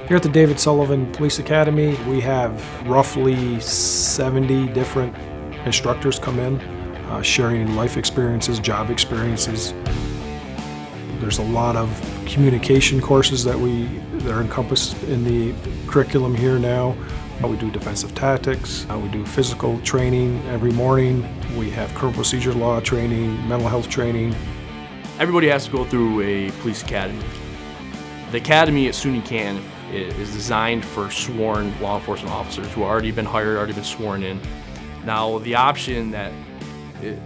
Here at the David Sullivan Police Academy, we have roughly 70 different instructors come in, sharing life experiences, job experiences. There's a lot of communication courses that are encompassed in the curriculum here now. We do defensive tactics, we do physical training every morning. We have criminal procedure law training, mental health training. Everybody has to go through a police academy. The academy at SUNY Canton is designed for sworn law enforcement officers who have already been hired, already been sworn in. Now, the option that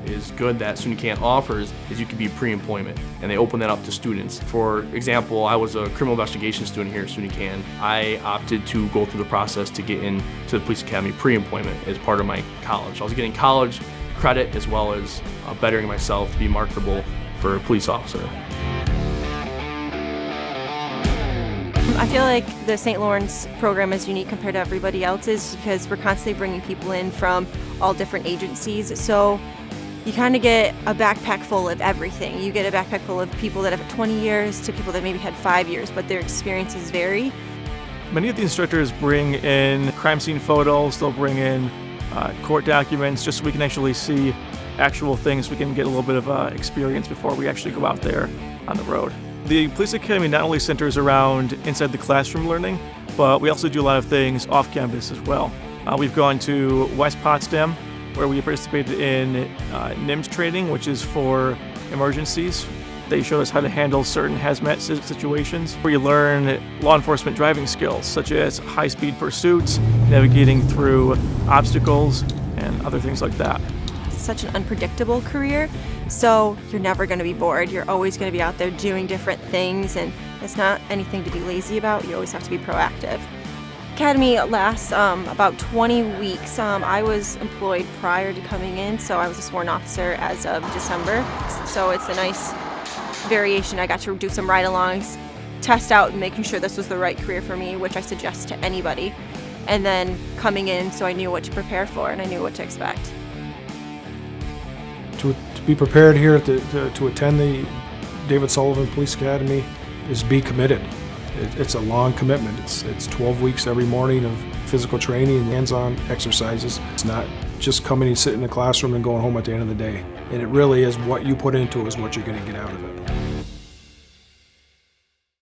is good that SUNY Canton offers is you can be pre-employment, and they open that up to students. For example, I was a criminal investigation student here at SUNY Canton. I opted to go through the process to get into the police academy pre-employment as part of my college. I was getting college credit as well as bettering myself to be marketable for a police officer. I feel like the St. Lawrence program is unique compared to everybody else's because we're constantly bringing people in from all different agencies. So you kind of get a backpack full of everything. You get a backpack full of people that have 20 years to people that maybe had 5 years, but their experiences vary. Many of the instructors bring in crime scene photos, they'll bring in court documents, just so we can actually see actual things. We can get a little bit of experience before we actually go out there on the road. The Police Academy not only centers around inside the classroom learning, but we also do a lot of things off campus as well. We've gone to West Potsdam, where we participated in NIMS training, which is for emergencies. They showed us how to handle certain hazmat situations, where you learn law enforcement driving skills, such as high-speed pursuits, navigating through obstacles, and other things like that. It's such an unpredictable career, so you're never going to be bored. You're always going to be out there doing different things, and it's not anything to be lazy about. You always have to be proactive. Academy lasts about 20 weeks. I was employed prior to coming in, so I was a sworn officer as of December. So it's a nice variation. I got to do some ride-alongs, test out making sure this was the right career for me, which I suggest to anybody. And then coming in, so I knew what to prepare for and I knew what to expect. To be prepared here to attend the David Sullivan Police Academy is be committed. It's a long commitment. It's 12 weeks every morning of physical training and hands-on exercises. It's not just coming and sitting in the classroom and going home at the end of the day. And it really is what you put into it is what you're going to get out of it.